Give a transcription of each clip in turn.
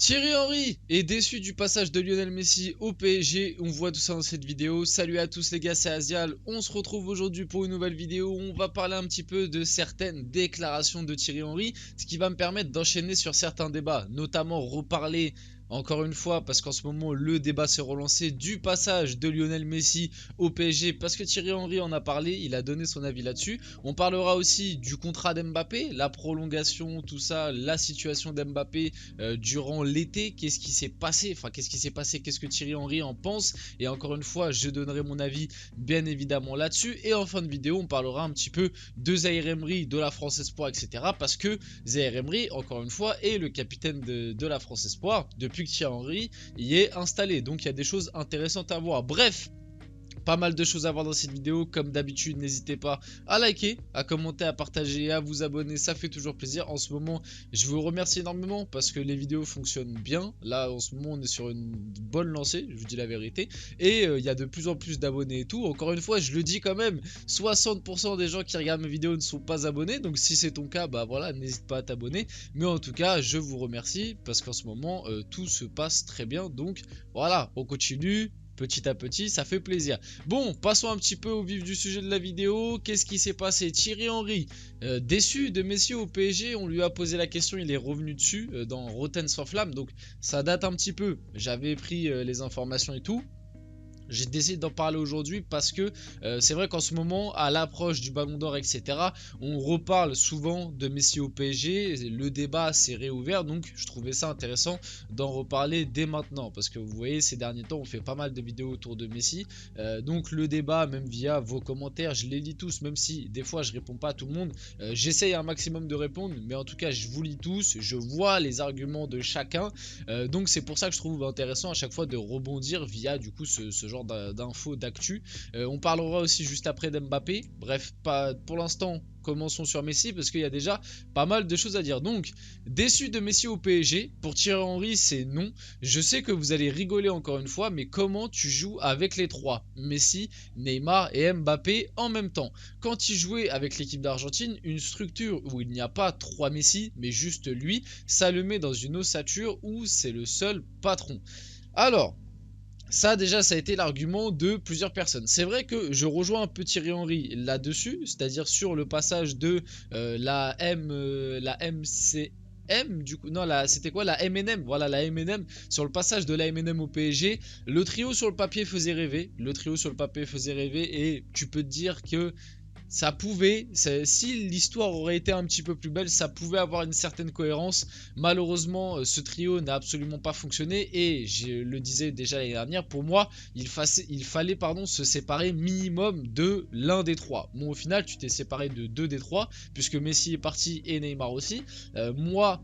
Thierry Henry est déçu du passage de Lionel Messi au PSG, on voit tout ça dans cette vidéo. Salut à tous les gars, c'est Azial, on se retrouve aujourd'hui pour une nouvelle vidéo où on va parler un petit peu de certaines déclarations de Thierry Henry, ce qui va me permettre d'enchaîner sur certains débats, notamment reparler encore une fois, parce qu'en ce moment le débat s'est relancé du passage de Lionel Messi au PSG, parce que Thierry Henry en a parlé, il a donné son avis là-dessus. On parlera aussi du contrat d'Mbappé, la prolongation, tout ça, la situation d'Mbappé durant l'été, qu'est-ce qui s'est passé, qu'est-ce que Thierry Henry en pense, et encore une fois je donnerai mon avis bien évidemment là-dessus, et en fin de vidéo on parlera un petit peu de Zaïre Emery, de la France Espoir, etc. parce que Zaïre Emery, encore une fois, est le capitaine de la France Espoir depuis que Thierry Henry y est installé, donc il y a des choses intéressantes à voir. Bref, pas mal de choses à voir dans cette vidéo, comme d'habitude n'hésitez pas à liker, à commenter, à partager, à vous abonner, ça fait toujours plaisir. En ce moment je vous remercie énormément parce que les vidéos fonctionnent bien, là en ce moment on est sur une bonne lancée, je vous dis la vérité, et il y a de plus en plus d'abonnés et tout. Encore une fois je le dis quand même, 60% des gens qui regardent mes vidéos ne sont pas abonnés, donc si c'est ton cas, bah voilà, n'hésite pas à t'abonner, mais en tout cas je vous remercie parce qu'en ce moment tout se passe très bien, donc voilà, on continue petit à petit, ça fait plaisir. Bon, passons un petit peu au vif du sujet de la vidéo. Qu'est-ce qui s'est passé? Thierry Henry, déçu de Messi au PSG, on lui a posé la question, il est revenu dessus dans Rotten sans flamme, donc ça date un petit peu. J'avais pris les informations et tout. J'ai décidé d'en parler aujourd'hui parce que c'est vrai qu'en ce moment, à l'approche du Ballon d'Or, etc., on reparle souvent de Messi au PSG. Le débat s'est réouvert, donc je trouvais ça intéressant d'en reparler dès maintenant. Parce que vous voyez, ces derniers temps, on fait pas mal de vidéos autour de Messi. Donc le débat, même via vos commentaires, je les lis tous, même si des fois je réponds pas à tout le monde. J'essaye un maximum de répondre, mais en tout cas, je vous lis tous. Je vois les arguments de chacun. Donc c'est pour ça que je trouve intéressant à chaque fois de rebondir via du coup ce genre d'infos, d'actu. On parlera aussi juste après d'Mbappé. Bref, pas pour l'instant. Commençons sur Messi parce qu'il y a déjà pas mal de choses à dire. Donc, déçu de Messi au PSG, pour Thierry Henry, c'est non. Je sais que vous allez rigoler encore une fois, mais comment tu joues avec les trois, Messi, Neymar et Mbappé en même temps? Quand il jouait avec l'équipe d'Argentine, une structure où il n'y a pas trois Messi, mais juste lui, ça le met dans une ossature où c'est le seul patron. Alors, ça déjà ça a été l'argument de plusieurs personnes. C'est vrai que je rejoins un peu Thierry Henry là-dessus, c'est-à-dire sur le passage de la MCM du coup, non, c'était quoi, la MNM, voilà, la MNM, sur le passage de la MNM au PSG, le trio sur le papier faisait rêver, et tu peux te dire que ça pouvait, si l'histoire aurait été un petit peu plus belle, ça pouvait avoir une certaine cohérence. Malheureusement, ce trio n'a absolument pas fonctionné et je le disais déjà l'année dernière, pour moi, il fallait se séparer minimum de l'un des trois. Bon, au final, tu t'es séparé de deux des trois, puisque Messi est parti et Neymar aussi. Moi,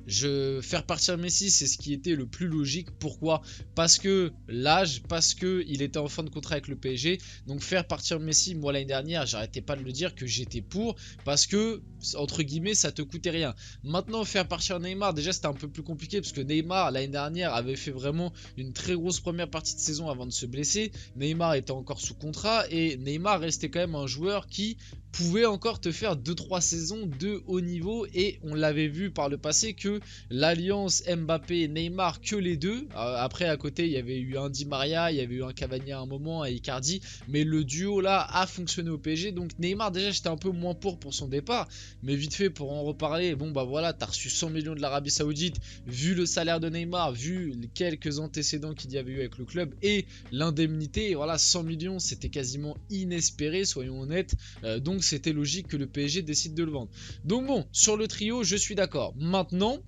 faire partir Messi, c'est ce qui était le plus logique. Pourquoi? Parce que l'âge, parce que il était en fin de contrat avec le PSG. Donc faire partir Messi, moi l'année dernière, j'arrêtais pas de le dire que j'étais pour, parce que entre guillemets ça te coûtait rien. Maintenant faire partir Neymar, déjà c'était un peu plus compliqué parce que Neymar l'année dernière avait fait vraiment une très grosse première partie de saison avant de se blesser. Neymar était encore sous contrat et Neymar restait quand même un joueur qui pouvait encore te faire 2-3 saisons de haut niveau, et on l'avait vu par le passé que l'alliance Mbappé Neymar, que les deux, après à côté il y avait eu un Di Maria, il y avait eu un Cavani à un moment, un Icardi, mais le duo là a fonctionné au PSG. Donc Neymar, déjà j'étais un peu moins pour son départ, mais vite fait pour en reparler, bon bah voilà, t'as reçu 100 millions de l'Arabie Saoudite, vu le salaire de Neymar, vu les quelques antécédents qu'il y avait eu avec le club et l'indemnité, et voilà, 100 millions c'était quasiment inespéré, soyons honnêtes. Donc c'était logique que le PSG décide de le vendre. Donc bon, sur le trio, je suis d'accord. Maintenant,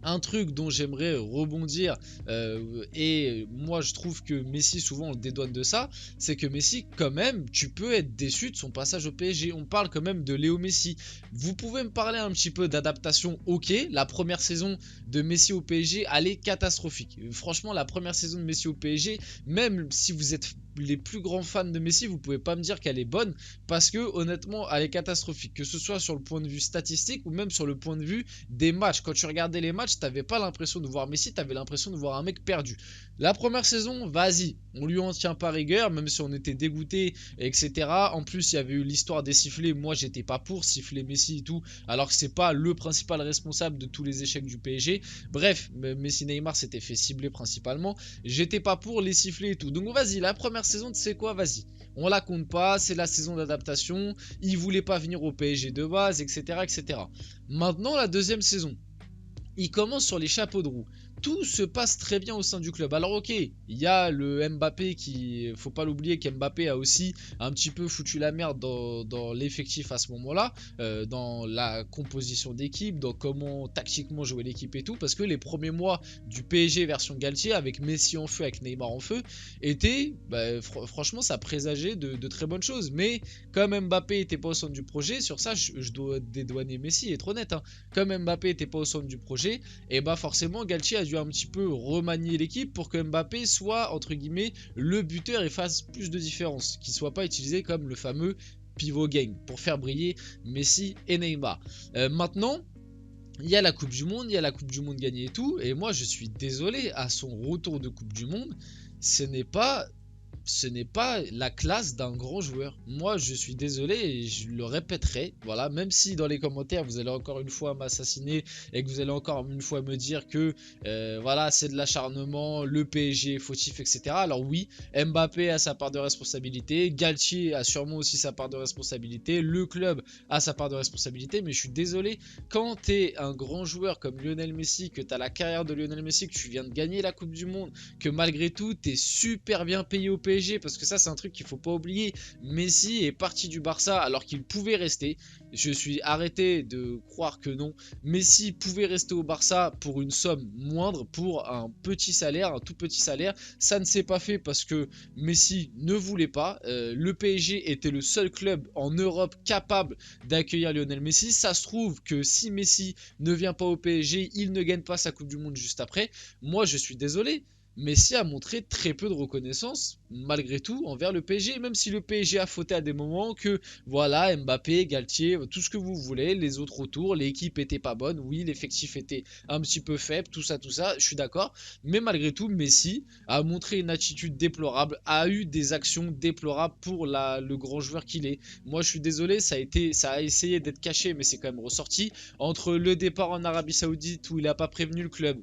un truc dont j'aimerais rebondir, et moi je trouve que Messi souvent on le dédouane de ça, c'est que Messi quand même, tu peux être déçu de son passage au PSG. On parle quand même de Léo Messi. Vous pouvez me parler un petit peu d'adaptation? Ok, la première saison de Messi au PSG, elle est catastrophique. Franchement, la première saison de Messi au PSG, même si vous êtes les plus grands fans de Messi, vous pouvez pas me dire qu'elle est bonne, parce que honnêtement, elle est catastrophique, que ce soit sur le point de vue statistique ou même sur le point de vue des matchs. Quand tu regardais les matchs, t'avais pas l'impression de voir Messi, t'avais l'impression de voir un mec perdu. La première saison, vas-y, on lui en tient pas rigueur, même si on était dégoûté, etc. En plus, il y avait eu l'histoire des sifflets. Moi, j'étais pas pour siffler Messi et tout, alors que c'est pas le principal responsable de tous les échecs du PSG. Bref, Messi Neymar s'était fait cibler principalement. J'étais pas pour les sifflets et tout. Donc vas-y, la première saison, tu sais quoi, vas-y. On la compte pas, c'est la saison d'adaptation. Il voulait pas venir au PSG de base, etc., etc. Maintenant, la deuxième saison. Il commence sur les chapeaux de roue. Tout se passe très bien au sein du club. Alors ok, il y a le Mbappé qui, faut pas l'oublier qu'Mbappé a aussi un petit peu foutu la merde dans l'effectif à ce moment-là, dans la composition d'équipe, dans comment tactiquement jouer l'équipe et tout, parce que les premiers mois du PSG version Galtier avec Messi en feu, avec Neymar en feu, étaient, franchement, ça présageait de très bonnes choses. Mais comme Mbappé était pas au centre du projet, sur ça, je dois dédouaner Messi, être honnête, hein. Comme Mbappé était pas au centre du projet, et bah forcément Galtier a dû un petit peu remanier l'équipe pour que Mbappé soit entre guillemets le buteur et fasse plus de différence, qu'il soit pas utilisé comme le fameux pivot gang pour faire briller Messi et Neymar. Maintenant, il y a la Coupe du Monde, il y a la Coupe du Monde gagnée et tout, et moi je suis désolé, à son retour de Coupe du Monde, ce n'est pas la classe d'un grand joueur. Moi, je suis désolé et je le répéterai. Voilà, même si dans les commentaires, vous allez encore une fois m'assassiner et que vous allez encore une fois me dire que voilà, c'est de l'acharnement, le PSG est fautif, etc. Alors oui, Mbappé a sa part de responsabilité, Galtier a sûrement aussi sa part de responsabilité, le club a sa part de responsabilité, mais je suis désolé, quand tu es un grand joueur comme Lionel Messi, que tu as la carrière de Lionel Messi, que tu viens de gagner la Coupe du Monde, que malgré tout, tu es super bien payé au PSG, parce que ça c'est un truc qu'il faut pas oublier. Messi est parti du Barça alors qu'il pouvait rester. Je suis arrêté de croire que non. Messi pouvait rester au Barça pour une somme moindre, pour un petit salaire, un tout petit salaire. Ça ne s'est pas fait parce que Messi ne voulait pas. Le PSG était le seul club en Europe capable d'accueillir Lionel Messi. Ça se trouve que si Messi ne vient pas au PSG, il ne gagne pas sa Coupe du Monde juste après. Moi je suis désolé, Messi a montré très peu de reconnaissance malgré tout envers le PSG, même si le PSG a fauté à des moments, que voilà, Mbappé, Galtier, tout ce que vous voulez, les autres autour, l'équipe était pas bonne, oui, l'effectif était un petit peu faible, tout ça, je suis d'accord, mais malgré tout, Messi a montré une attitude déplorable, a eu des actions déplorables pour le grand joueur qu'il est. Moi, je suis désolé, ça a essayé d'être caché, mais c'est quand même ressorti. Entre le départ en Arabie Saoudite où il n'a pas prévenu le club,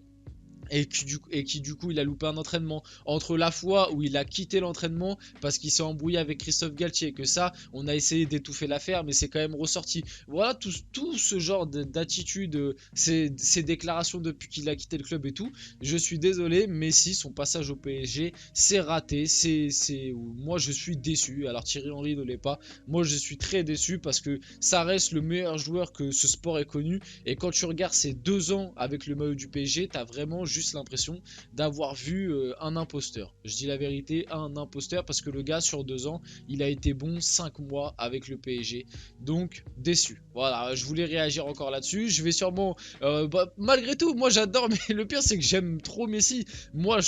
et qui du coup il a loupé un entraînement, entre la fois où il a quitté l'entraînement parce qu'il s'est embrouillé avec Christophe Galtier, que ça on a essayé d'étouffer l'affaire mais c'est quand même ressorti. Voilà, tout ce genre d'attitude, ces déclarations depuis qu'il a quitté le club et tout, je suis désolé, Messi, son passage au PSG c'est raté, moi je suis déçu. Alors Thierry Henry ne l'est pas, moi je suis très déçu parce que ça reste le meilleur joueur que ce sport ait connu, et quand tu regardes ces 2 ans avec le maillot du PSG, t'as vraiment juste l'impression d'avoir vu un imposteur. Je dis la vérité, un imposteur, parce que le gars sur 2 ans, il a été bon 5 mois avec le PSG. Donc déçu. Voilà, je voulais réagir encore là-dessus. Je vais sûrement, malgré tout, moi j'adore, mais le pire c'est que j'aime trop Messi. Moi,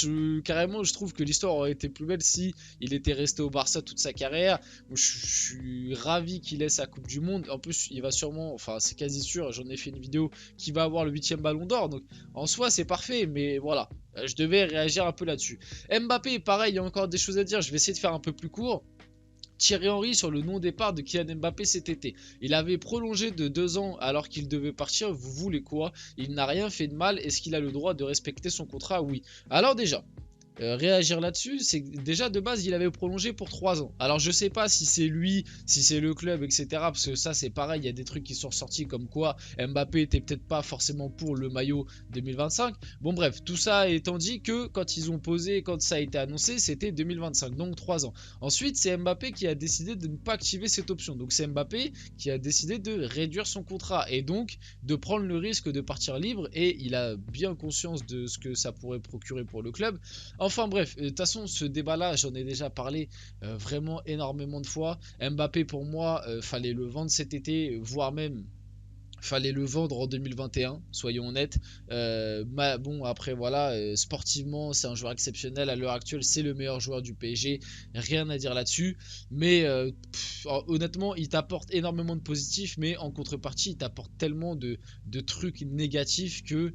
carrément, je trouve que l'histoire aurait été plus belle si il était resté au Barça toute sa carrière. Je suis ravi qu'il ait sa Coupe du Monde. En plus, il va sûrement, enfin c'est quasi sûr, j'en ai fait une vidéo, qui va avoir le 8e ballon d'or. Donc en soi c'est parfait, mais voilà, je devais réagir un peu là-dessus. Mbappé, pareil, il y a encore des choses à dire, je vais essayer de faire un peu plus court. Thierry Henry sur le non-départ de Kylian Mbappé cet été. Il avait prolongé de 2 ans alors qu'il devait partir, vous voulez quoi? Il n'a rien fait de mal, est-ce qu'il a le droit de respecter son contrat? Oui. Alors déjà, réagir là-dessus, c'est que déjà de base il avait prolongé pour 3 ans. Alors je sais pas si c'est lui, si c'est le club, etc. Parce que ça c'est pareil, il y a des trucs qui sont ressortis comme quoi Mbappé était peut-être pas forcément pour le maillot 2025. Bon bref, tout ça étant dit que quand ils ont posé, quand ça a été annoncé, c'était 2025, donc 3 ans. Ensuite c'est Mbappé qui a décidé de ne pas activer cette option. Donc c'est Mbappé qui a décidé de réduire son contrat et donc de prendre le risque de partir libre, et il a bien conscience de ce que ça pourrait procurer pour le club. Enfin bref, de toute façon ce débat là j'en ai déjà parlé vraiment énormément de fois. Mbappé pour moi fallait le vendre cet été, voire même fallait le vendre en 2021, soyons honnêtes. Bon, après voilà, sportivement c'est un joueur exceptionnel. À l'heure actuelle c'est le meilleur joueur du PSG, rien à dire là-dessus. Mais honnêtement il t'apporte énormément de positifs, mais en contrepartie il t'apporte tellement de trucs négatifs que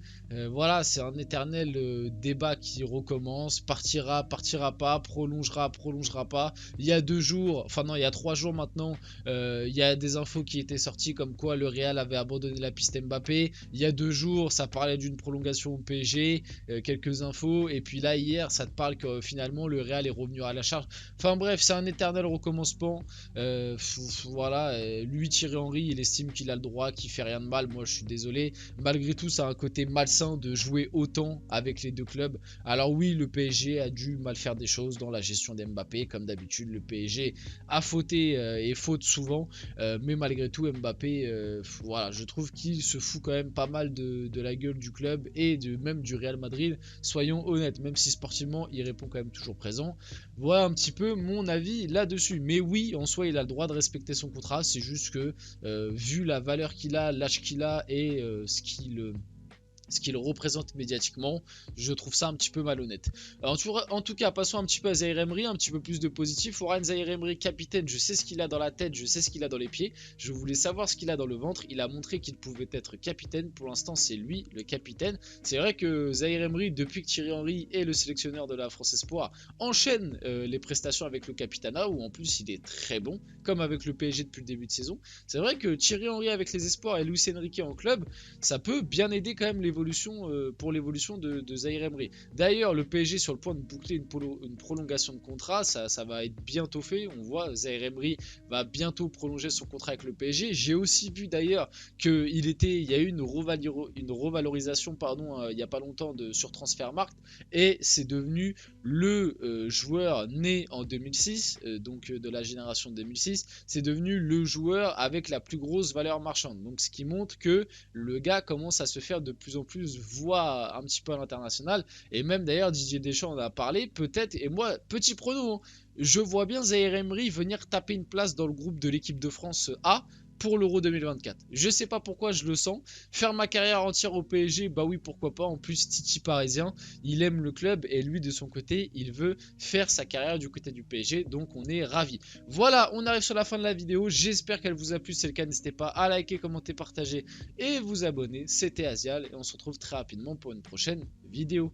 voilà, c'est un éternel débat qui recommence. Partira, partira pas, prolongera, prolongera pas. Il y a 2 jours, enfin non, il y a 3 jours maintenant, il y a des infos qui étaient sorties comme quoi le Real avait abandonné la piste Mbappé. Il y a 2 jours, ça parlait d'une prolongation au PSG, quelques infos. Et puis là, hier, ça te parle que finalement le Real est revenu à la charge. Enfin bref, c'est un éternel recommencement. Voilà, lui, Thierry Henry, il estime qu'il a le droit, qu'il fait rien de mal. Moi, je suis désolé. Malgré tout, ça a un côté malsain de jouer autant avec les deux clubs. Alors oui, le PSG a dû mal faire des choses dans la gestion d'Mbappé. Comme d'habitude, le PSG a fauté et faute souvent. Mais malgré tout, Mbappé, voilà, je trouve qu'il se fout quand même pas mal de la gueule du club et même du Real Madrid. Soyons honnêtes, même si sportivement, il répond quand même toujours présent. Voilà un petit peu mon avis là-dessus. Mais oui, en soi, il a le droit de respecter son contrat. C'est juste que, vu la valeur qu'il a, l'âge qu'il a et ce qu'il représente médiatiquement, je trouve ça un petit peu malhonnête. En tout cas, passons un petit peu à Zaïre Emery, un petit peu plus de positif. Warren Zaïre Emery, capitaine, je sais ce qu'il a dans la tête, je sais ce qu'il a dans les pieds. Je voulais savoir ce qu'il a dans le ventre. Il a montré qu'il pouvait être capitaine. Pour l'instant, c'est lui le capitaine. C'est vrai que Zaïre Emery, depuis que Thierry Henry est le sélectionneur de la France Espoir, enchaîne les prestations avec le Capitana, où en plus il est très bon, comme avec le PSG depuis le début de saison. C'est vrai que Thierry Henry avec les Espoirs et Luis Enrique en club, ça peut bien aider quand même pour l'évolution de Zaïre Emery. D'ailleurs, le PSG sur le point de boucler une prolongation de contrat, ça va être bientôt fait. On voit, Zaïre Emery va bientôt prolonger son contrat avec le PSG. J'ai aussi vu d'ailleurs qu'il y a eu une revalorisation il n'y a pas longtemps sur Transfermarkt, et c'est devenu le joueur né en 2006, donc de la génération 2006, c'est devenu le joueur avec la plus grosse valeur marchande. Donc ce qui montre que le gars commence à se faire de plus en plus voir un petit peu à l'international. Et même d'ailleurs Didier Deschamps en a parlé, peut-être, et moi, petit prono, hein, je vois bien Zaïre Emery venir taper une place dans le groupe de l'équipe de France A pour l'Euro 2024. Je sais pas pourquoi je le sens. Faire ma carrière entière au PSG, bah oui, pourquoi pas. En plus, Titi parisien, il aime le club et lui, de son côté, il veut faire sa carrière du côté du PSG. Donc, on est ravis. Voilà, on arrive sur la fin de la vidéo. J'espère qu'elle vous a plu. Si c'est le cas, n'hésitez pas à liker, commenter, partager et vous abonner. C'était Asial et on se retrouve très rapidement pour une prochaine vidéo.